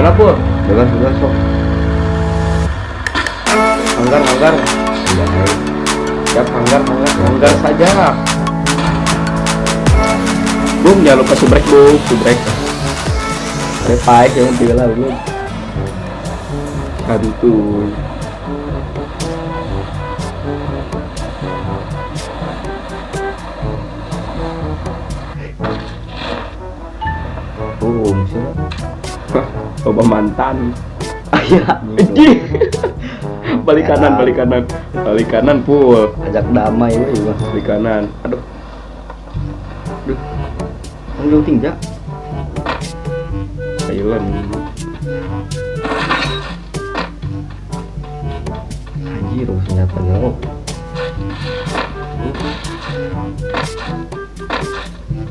mana pul? Sudah sok. Hanggar. Siap hanggar saja. Bung, jangan lupa subrek bung, subrek. Ada paek yang bila belum. Santuy. Coba mantan. Ayah, balik kanan pul. ajak damai we juga. Balik kanan. Aduh. Anjing tinggal. Thailand. Anjir, senjatanya lo.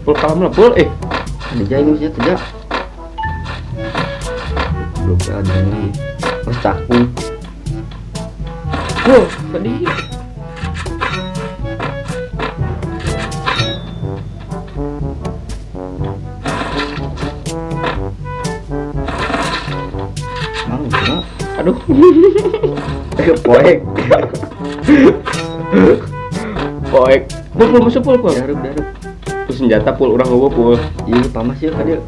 Pul kalam lah pul. Ada ini sih tidak. Belum ada lagi. Mas cakung. Tadi. Aduh. Poek. Pul masuk pul. Daruk. Terus senjata pul orang gua pul. Iya, pamas ya tadi.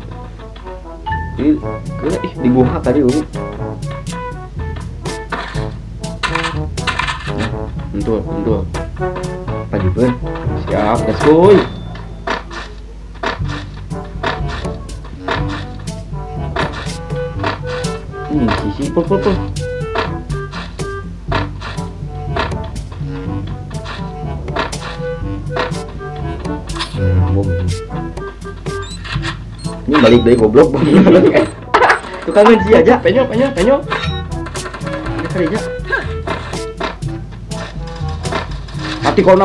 Di gua tadi Bentul. Pagi pun. Siap, let's go. Sisi Pul. Bom. Ini balik dari goblok. Tukang benci aja. Penyol. Ini kali aja. Mati pul,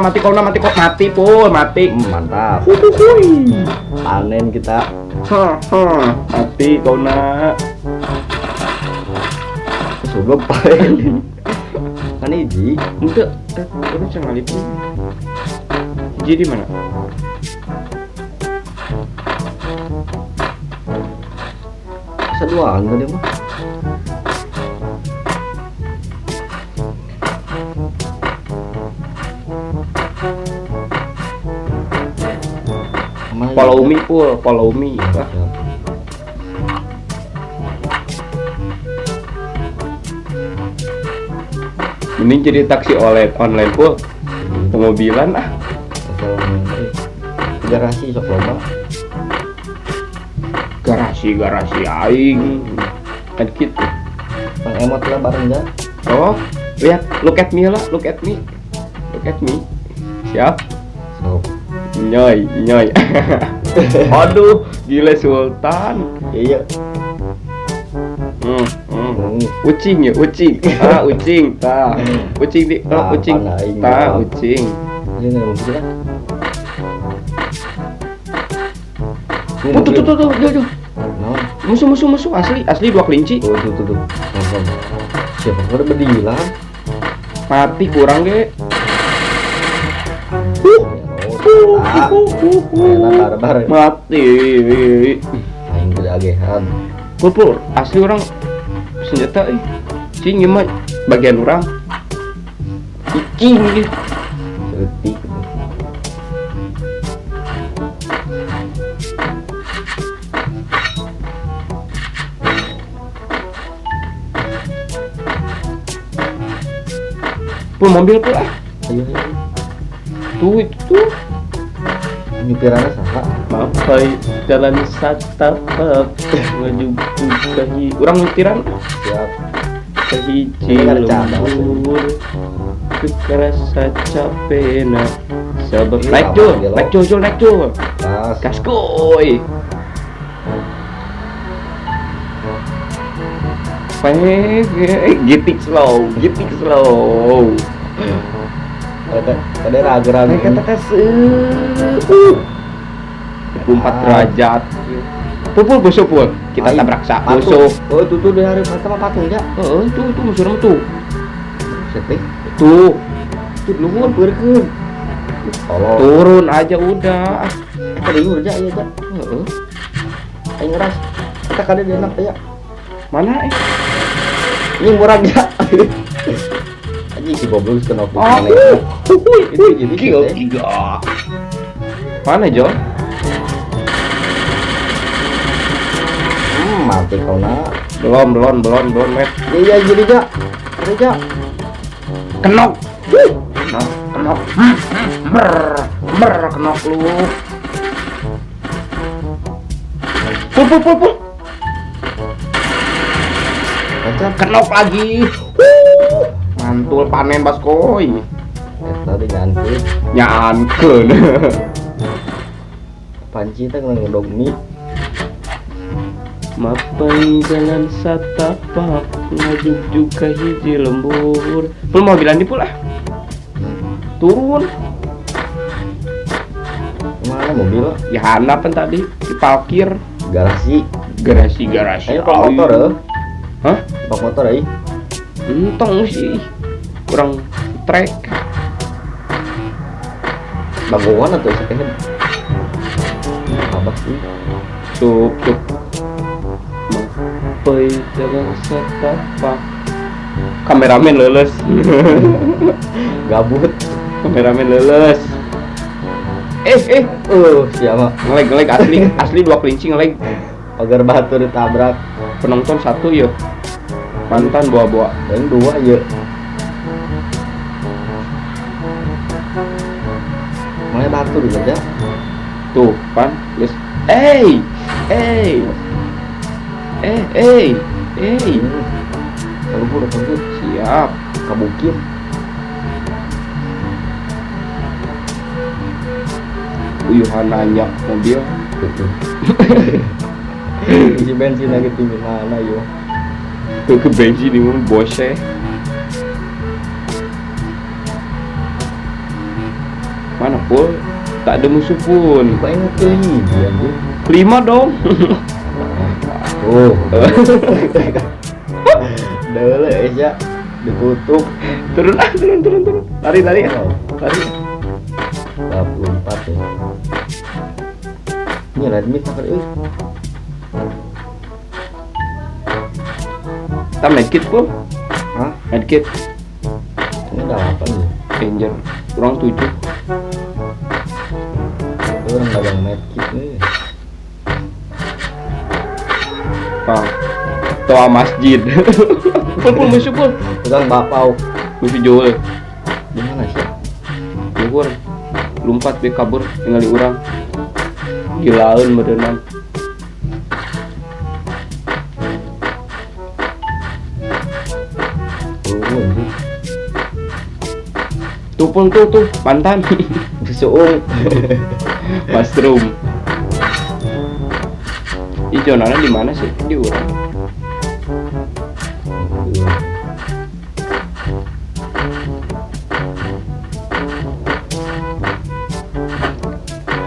mati. Mantap. Panen kita. Mati kau nak. Sebelum panen. Kan ini. Untuk itu jangan lihat. Hiji di mana? Seduaan tadi mah. Follow me pul, follow me. Mending jadi taksi online pul. Pemobilan Garasi sok loba. Garasi aing. Kan gitu. Bang emot lah bareng dah. Oh, lihat, look at me. Siap. Sok. Nyoy. Aduh, gila Sultan. Iya. Ucing. Ucing. Ucing di. Ucing. Ucing. Ini nih mobil kan. Tuh. Musuh asli dua kelinci. Tuh. Siapa udah berdilan? Mati kurang ge. Enak barbar. Mati. Aing kedagehan. Pul, asli orang senjata cing mah bagian orang. Cing gitu. Setik. Pul mobil pul Ayo. Tuh. Nyupirannya saha? Maaf, jalan satapak menuju ke urang nyutiran Siap. ke hiji Ini ada cara. lembur ke kerasa capena sabar Ini naik lama, jul Tas. kaskoy gitik slow Ada ragu-ragu. kata kasih 24 derajat. Pul busuk kita tabrak sak busuk. Oh, tuh dari pertama patung ya. Itu musuh nama tuh. Setik. Tuh Nuhun beurkeun. Tolong. turun aja udah. Tadi lu aja ya, Cak. Aing ngeras. Kita kada di anak ya. Mana Ini murah aja. Anjing si goblok kena Oh, itu jadi kill gitu. 3. Mana Jo? Mati kau nak. Belum, Met. Iya jadi ja. Ada ja. Kenok. Kenok. Kenok lu. Pul. Kacap. Kenok lagi. Mantul panen baskoy. Tadi nyantik. Nyankeun. Panci teh ngedog mie. Mapai jalan satapak ngajuk juga hiji lembur. Pul mau bilang di pul ah. Turun. Mana mobil? Ya hanapan tadi diparkir Garasi. garasi. Ayo pak motor ya. Hah? Pak motor ya. Entong sih. Kurang trek. Bagoan atau second? Apa sih? Sup. Mapai jalan satapak. Kameramen leles. Gabut. Kameramen leles. Siapa? Ngeleg asli 2 kelinci ngeleg. Pagar batu ditabrak. Penonton 1 ya. Mantan bawa-bawa. Yang 2 ya. Mulai batu dulu aja. Tuh kan, guys. Kabur. Siap. Kabukir. Uyuhan nanyak mobil. Isi bensin lagi tinggi mana yo? Tuh ke bensin ini bose. Mana pul? Tak ada musuh pun. Kok ini kelih dia anjir. 5 dong. Oh. Dele aja ditutup. Turun. Lari. 24 ya. Ini Redmi takut Kita medkit pul. Hah? Medkit. Ini udah apa nih? Danger. Kurang 7. Itu orang dagang medkit nih. Toa masjid. Pul musuh pul. Tukang bapau. Musuh Joel. Di mana sih? Luhur. Lompat dia kabur tinggali urang. Gilaun berenang. Anjir. Tuh mantan. Suung. Mushroom. Ijonana di mana sih? Di urang.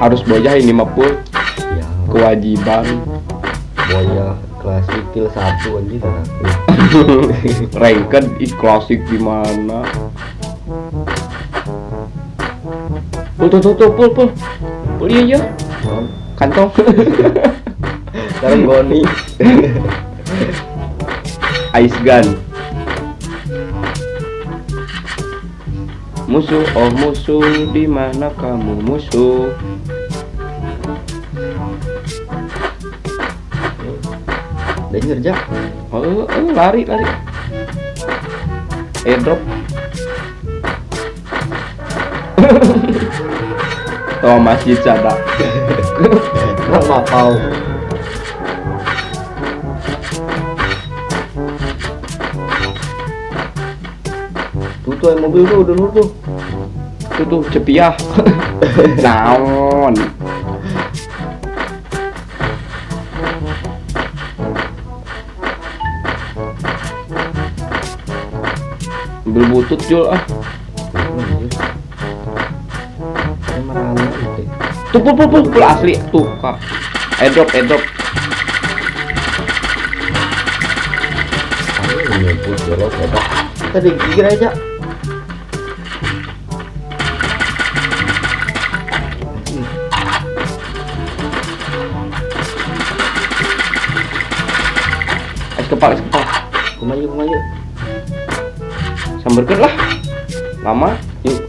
Harus bojah ini mah pul. Ya, Kewajiban. boya klasik kill 1 anjir dah. Ranked klasik di mana? Pul. Pul iya. Kantong. Sekarang Goni. Ice gun. Musuh, di mana kamu musuh? Danger ja. Lari. Airdrop. Toa masjid sada. Tukang bapau. Tuh yang mobil tuh udah tuh. Tuh cepiah. Naon. Ambil butut Jul ah. Tuh pul asli tuh kak. Airdrop. Tadi gigir aja. kepala. Kumayu. Samberkeun lah. Lama, yuk.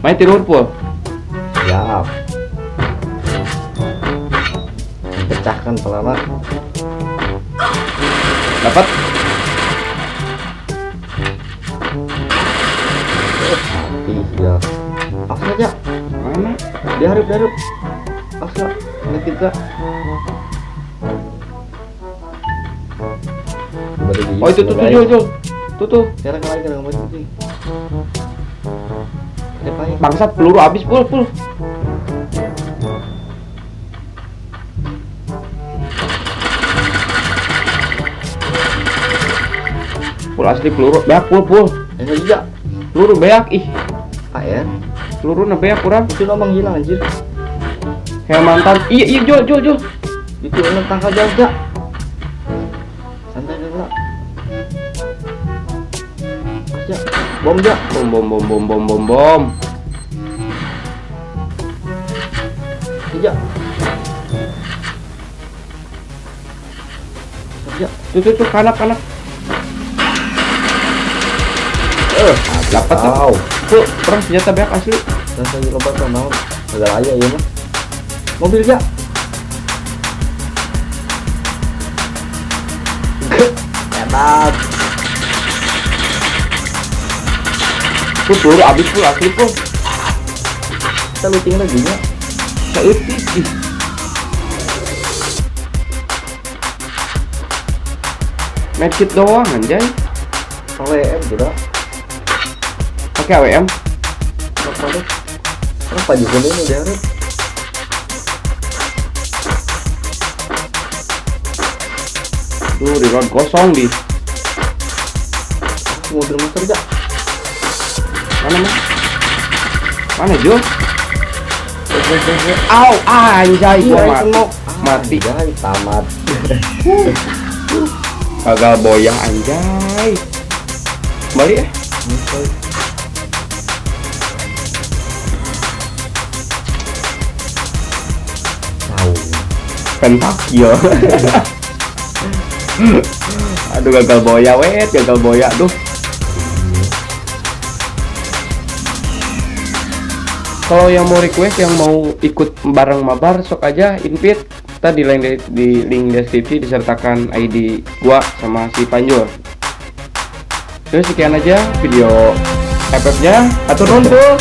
Main tidur pul. Siap. Pecahkan pelana. Dapat. Mati ya. Awas aja. Mana? Diharap. Awas lah. Ini kita. Oh itu tuh Jul. Tuh. Sekarang lagi nggak mau itu. Bangsat peluru habis pul. Pul asli peluru beak pul. Ini juga. Peluru beak ih. AR. Peluru na beak kurang. Itu lambang hilang anjir. Kayak mantan. Iya Jul. Itu enak tangkal jaga. Santai dulu. Aja. Bom ja. Bom. Aja. Aja. Tuh kanak. Dapat tahu. Tuh, perang senjata beak asli. Dan saya lompat ke naon. Agak raya ya mah. Mobil ja. Hebat. Tuh peluru habis pul asli pul. Kita looting lagi nya. Saeutik ih. Medkit doang anjay. AWM tidak. Pakai AWM. Apa deh? Kenapa juga ini diharap? Tuh reload kosong di. Mobil motor ja. Mana Jul? Au, anjay gua mati. Anjay, tamat. Gagal boyah anjay. Kembali ya. Tahu. Pentakio. Aduh gagal boya aduh. Kalau yang mau request yang mau ikut bareng mabar sok aja invite. Kita di link deskripsi disertakan ID gua sama si Panjur. Terus sekian aja video FF-nya. Atur nuhun tuh.